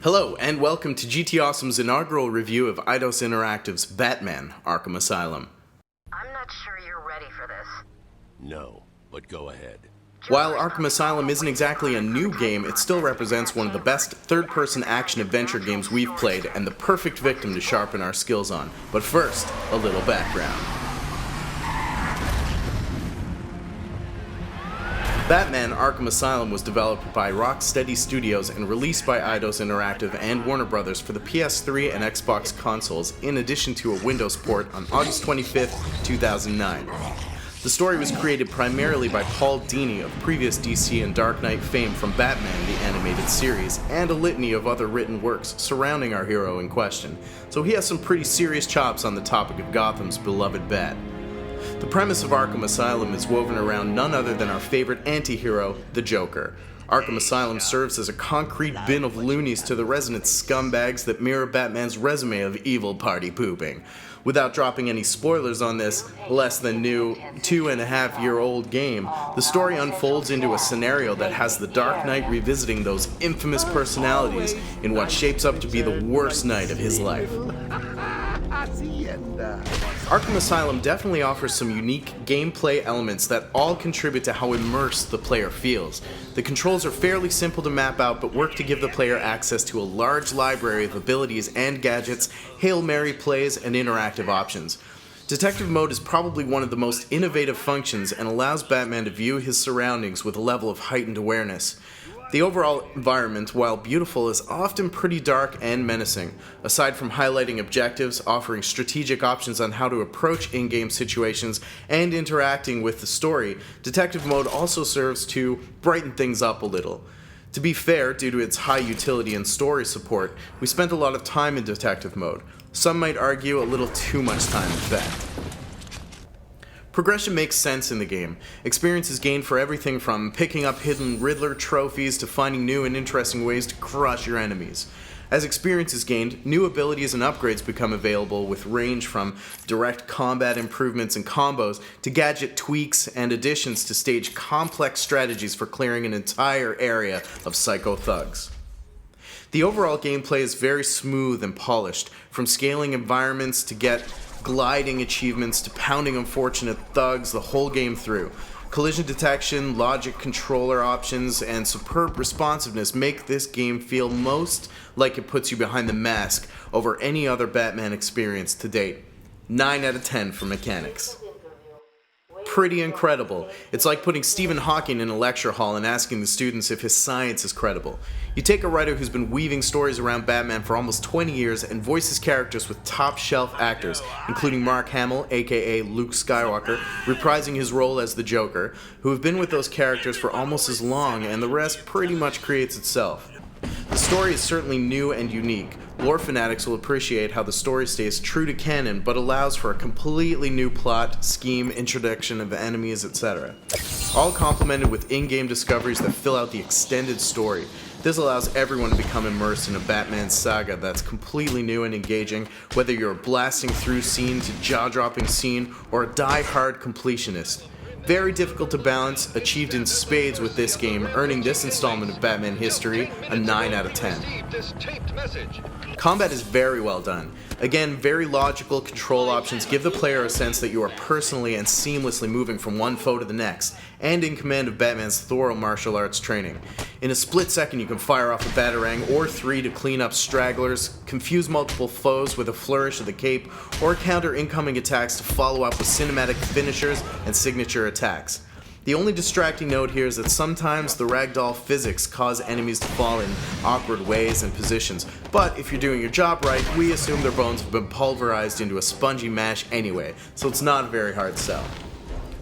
Hello, and welcome to GTAwesome's inaugural review of Eidos Interactive's Batman: Arkham Asylum. I'm not sure you're ready for this. No, but go ahead. While Arkham Asylum isn't exactly a new game, it still represents one of the best third-person action-adventure games we've played and the perfect victim to sharpen our skills on. But first, a little background. Batman: Arkham Asylum was developed by Rocksteady Studios and released by Eidos Interactive and Warner Bros. For the PS3 and Xbox consoles, in addition to a Windows port on August 25, 2009. The story was created primarily by Paul Dini of previous DC and Dark Knight fame from Batman the Animated Series, and a litany of other written works surrounding our hero in question, so he has some pretty serious chops on the topic of Gotham's beloved Bat. The premise of Arkham Asylum is woven around none other than our favorite anti-hero, the Joker. Arkham Asylum serves as a concrete bin of loonies to the resident scumbags that mirror Batman's resume of evil party pooping. Without dropping any spoilers on this less than new 2.5-year-old game, the story unfolds into a scenario that has the Dark Knight revisiting those infamous personalities in what shapes up to be the worst night of his life. Arkham Asylum definitely offers some unique gameplay elements that all contribute to how immersed the player feels. The controls are fairly simple to map out, but work to give the player access to a large library of abilities and gadgets, Hail Mary plays, and interactive options. Detective mode is probably one of the most innovative functions and allows Batman to view his surroundings with a level of heightened awareness. The overall environment, while beautiful, is often pretty dark and menacing. Aside from highlighting objectives, offering strategic options on how to approach in-game situations, and interacting with the story, Detective Mode also serves to brighten things up a little. To be fair, due to its high utility and story support, we spent a lot of time in Detective Mode. Some might argue a little too much time, in fact. Progression makes sense in the game. Experience is gained for everything from picking up hidden Riddler trophies to finding new and interesting ways to crush your enemies. As experience is gained, new abilities and upgrades become available with range from direct combat improvements and combos to gadget tweaks and additions to stage complex strategies for clearing an entire area of psycho thugs. The overall gameplay is very smooth and polished, from scaling environments to get gliding achievements to pounding unfortunate thugs the whole game through. Collision detection, logic controller options, and superb responsiveness make this game feel most like it puts you behind the mask over any other Batman experience to date. 9 out of 10 for mechanics. Pretty incredible. It's like putting Stephen Hawking in a lecture hall and asking the students if his science is credible. You take a writer who's been weaving stories around Batman for almost 20 years and voices characters with top-shelf actors, including Mark Hamill, aka Luke Skywalker, reprising his role as the Joker, who have been with those characters for almost as long, and the rest pretty much creates itself. The story is certainly new and unique. Lore fanatics will appreciate how the story stays true to canon, but allows for a completely new plot, scheme, introduction of enemies, etc. All complemented with in-game discoveries that fill out the extended story. This allows everyone to become immersed in a Batman saga that's completely new and engaging, whether you're a blasting through scene to jaw-dropping scene, or a die-hard completionist. Very difficult to balance, achieved in spades with this game, earning this installment of Batman history a 9 out of 10. Combat is very well done. Again, very logical control options give the player a sense that you are personally and seamlessly moving from one foe to the next, and in command of Batman's thorough martial arts training. In a split second you can fire off a batarang or 3 to clean up stragglers, confuse multiple foes with a flourish of the cape, or counter incoming attacks to follow up with cinematic finishers and signature attacks. The only distracting note here is that sometimes the ragdoll physics cause enemies to fall in awkward ways and positions, but if you're doing your job right, we assume their bones have been pulverized into a spongy mash anyway, so it's not a very hard sell.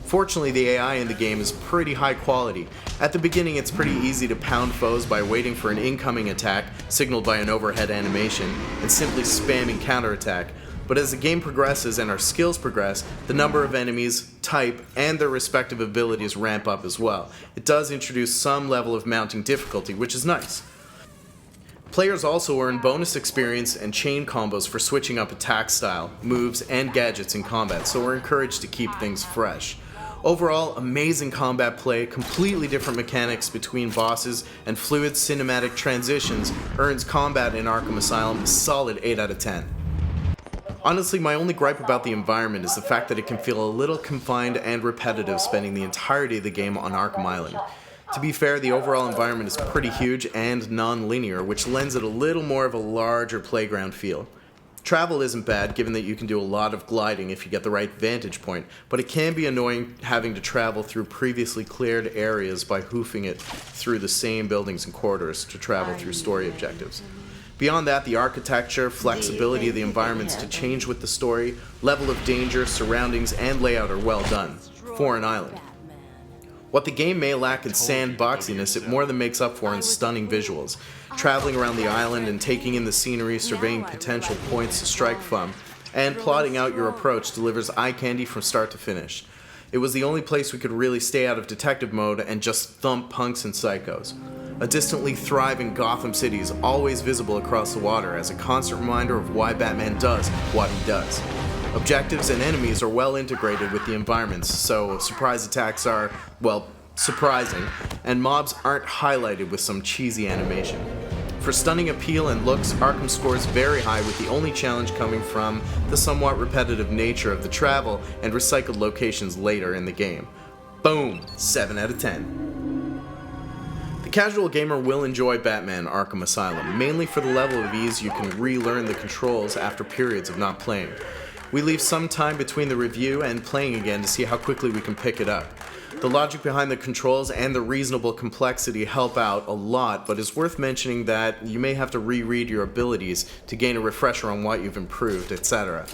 Fortunately, the AI in the game is pretty high quality. At the beginning, it's pretty easy to pound foes by waiting for an incoming attack, signaled by an overhead animation, and simply spamming counterattack. But as the game progresses and our skills progress, the number of enemies, type, and their respective abilities ramp up as well. It does introduce some level of mounting difficulty, which is nice. Players also earn bonus experience and chain combos for switching up attack style, moves, and gadgets in combat, so we're encouraged to keep things fresh. Overall, amazing combat play, completely different mechanics between bosses, and fluid cinematic transitions earns combat in Arkham Asylum a solid 8 out of 10. Honestly, my only gripe about the environment is the fact that it can feel a little confined and repetitive spending the entirety of the game on Arkham Island. To be fair, the overall environment is pretty huge and non-linear, which lends it a little more of a larger playground feel. Travel isn't bad, given that you can do a lot of gliding if you get the right vantage point, but it can be annoying having to travel through previously cleared areas by hoofing it through the same buildings and corridors to travel through story objectives. Beyond that, the architecture, flexibility of the environments to change with the story, level of danger, surroundings, and layout are well done for an island. What the game may lack in sandboxiness, it more than makes up for in stunning visuals. Traveling around the island and taking in the scenery, surveying potential points to strike from, and plotting out your approach delivers eye candy from start to finish. It was the only place we could really stay out of detective mode and just thump punks and psychos. A distantly thriving Gotham City is always visible across the water as a constant reminder of why Batman does what he does. Objectives and enemies are well integrated with the environments, so surprise attacks are, well, surprising, and mobs aren't highlighted with some cheesy animation. For stunning appeal and looks, Arkham scores very high, with the only challenge coming from the somewhat repetitive nature of the travel and recycled locations later in the game. Boom! 7 out of 10. The casual gamer will enjoy Batman Arkham Asylum, mainly for the level of ease you can relearn the controls after periods of not playing. We leave some time between the review and playing again to see how quickly we can pick it up. The logic behind the controls and the reasonable complexity help out a lot, but it's worth mentioning that you may have to reread your abilities to gain a refresher on what you've improved, etc.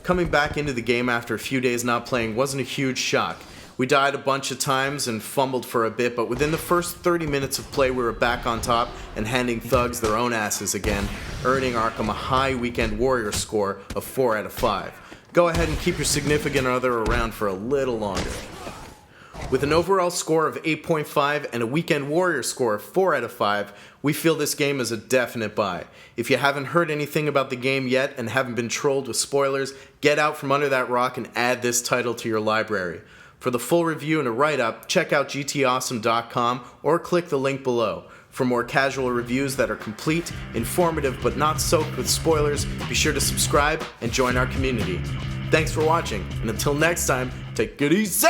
Coming back into the game after a few days not playing wasn't a huge shock. We died a bunch of times and fumbled for a bit, but within the first 30 minutes of play we were back on top and handing thugs their own asses again, earning Arkham a high Weekend Warrior score of 4 out of 5. Go ahead and keep your significant other around for a little longer. With an overall score of 8.5 and a Weekend Warrior score of 4 out of 5, we feel this game is a definite buy. If you haven't heard anything about the game yet and haven't been trolled with spoilers, get out from under that rock and add this title to your library. For the full review and a write-up, check out GTAwesome.com or click the link below. For more casual reviews that are complete, informative, but not soaked with spoilers, be sure to subscribe and join our community. Thanks for watching, and until next time, take it easy!